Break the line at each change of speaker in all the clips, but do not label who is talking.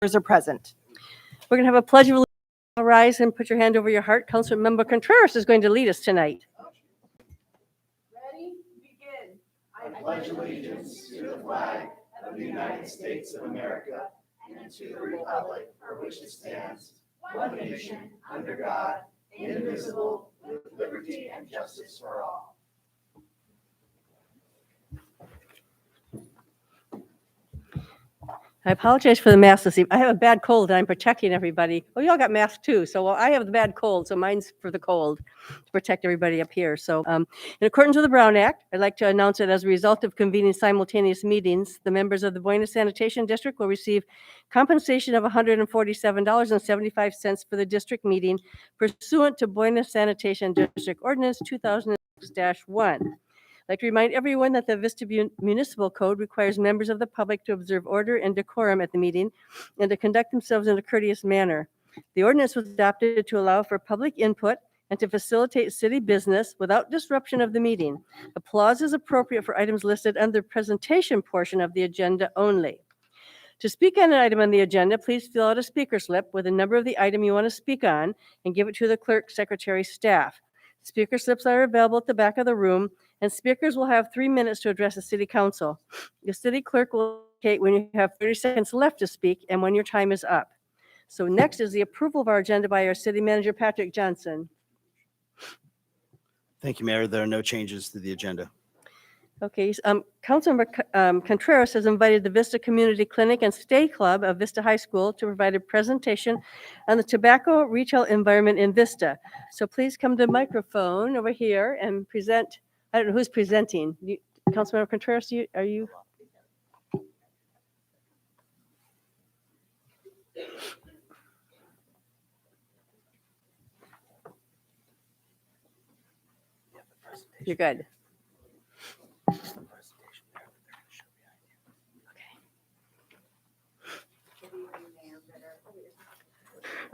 are present. We're going to have a pledge of allegiance. Rise and put your hand over your heart. Councilmember Contreras is going to lead us tonight.
Ready? Begin. I pledge allegiance to the flag of the United States of America and to the republic for which it stands, one nation, under God, indivisible, with liberty and justice for all.
I apologize for the mask this evening. I have a bad cold and I'm protecting everybody. Well, you all got masks too. So I have the bad cold, so mine's for the cold to protect everybody up here. So in accordance with the Brown Act, I'd like to announce that as a result of convening simultaneous meetings, the members of the Buena Sanitation District will receive compensation of $147.75 for the district meeting pursuant to Buena Sanitation District Ordinance 2006-1. I'd like to remind everyone that the Vista Municipal Code requires members of the public to observe order and decorum at the meeting and to conduct themselves in a courteous manner. The ordinance was adopted to allow for public input and to facilitate city business without disruption of the meeting. Applause is appropriate for items listed under the presentation portion of the agenda only. To speak on an item on the agenda, please fill out a speaker slip with the number of the item you want to speak on and give it to the clerk, secretary, staff. Speaker slips are available at the back of the room, and speakers will have 3 minutes to address the city council. The city clerk will indicate when you have 30 seconds left to speak and when your time is up. So next is the approval of our agenda by our city manager, Patrick Johnson.
Thank you, Mayor. There are no changes to the agenda.
Okay, Councilmember Contreras has invited the Vista Community Clinic and Stay Club of Vista High School to provide a presentation on the tobacco retail environment in Vista. So please come to the microphone over here and present. I don't know who's presenting. Councilmember Contreras, are you? You're good.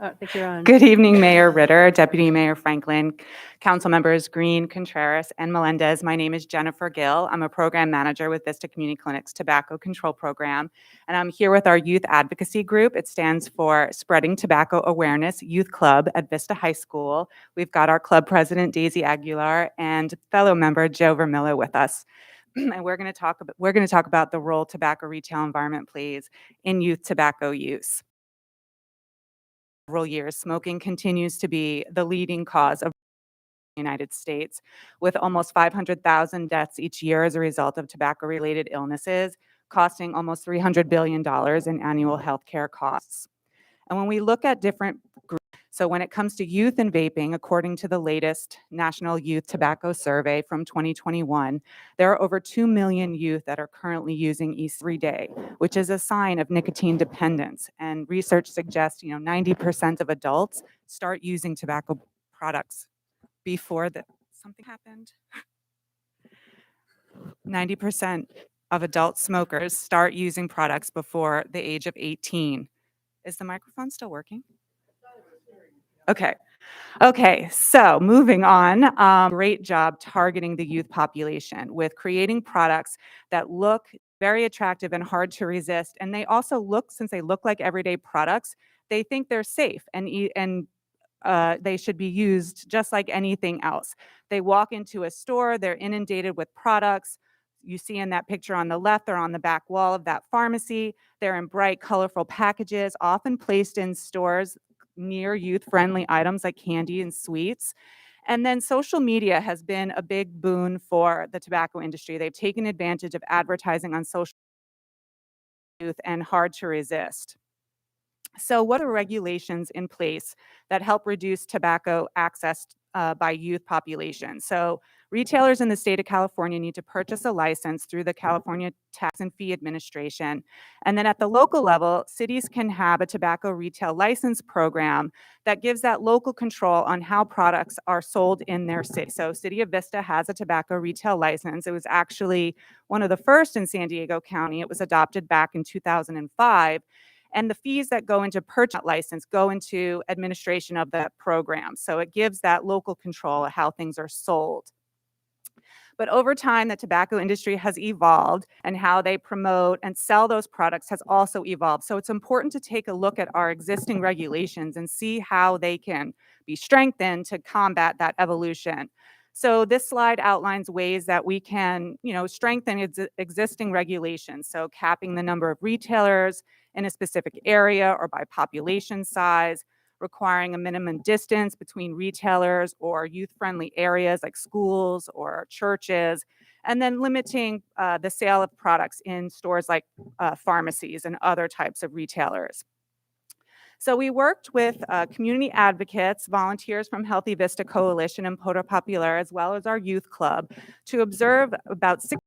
I think you're on.
Good evening, Mayor Ritter, Deputy Mayor Franklin, Council Members Green, Contreras, and Melendez. My name is Jennifer Gill. I'm a program manager with Vista Community Clinic's Tobacco Control Program, and I'm here with our youth advocacy group. It stands for Spreading Tobacco Awareness Youth Club at Vista High School. We've got our club president, Daisy Aguilar, and fellow member, Joe Vermillo, with us. And we're going to talk about the role tobacco retail environment plays in youth tobacco use. Several years, smoking continues to be the leading cause of the United States, with almost 500,000 deaths each year as a result of tobacco-related illnesses, costing almost $300 billion in annual healthcare costs. And when we look at different groups, so when it comes to youth and vaping, according to the latest National Youth Tobacco Survey from 2021, there are over 2 million youth that are currently using every day, which is a sign of nicotine dependence. And research suggests, 90% of adults start using tobacco products before something happened. 90% of adult smokers start using products before the age of 18. Is the microphone still working? Okay, so moving on, great job targeting the youth population with creating products that look very attractive and hard to resist. And they also since they look like everyday products, they think they're safe and they should be used just like anything else. They walk into a store, they're inundated with products. You see in that picture on the left or on the back wall of that pharmacy, they're in bright, colorful packages, often placed in stores near youth-friendly items like candy and sweets. And then social media has been a big boon for the tobacco industry. They've taken advantage of advertising on social media and hard to resist. So what are regulations in place that help reduce tobacco access by youth population? So retailers in the state of California need to purchase a license through the California Tax and Fee Administration. And then at the local level, cities can have a tobacco retail license program that gives that local control on how products are sold in their city. So City of Vista has a tobacco retail license. It was actually one of the first in San Diego County. It was adopted back in 2005. And the fees that go into purchase that license go into administration of that program. So it gives that local control of how things are sold. But over time, the tobacco industry has evolved, and how they promote and sell those products has also evolved. So it's important to take a look at our existing regulations and see how they can be strengthened to combat that evolution. So this slide outlines ways that we can, strengthen existing regulations. So capping the number of retailers in a specific area or by population size, requiring a minimum distance between retailers or youth-friendly areas like schools or churches, and then limiting the sale of products in stores like pharmacies and other types of retailers. So we worked with community advocates, volunteers from Healthy Vista Coalition and Poto Popular, as well as our youth club, to observe about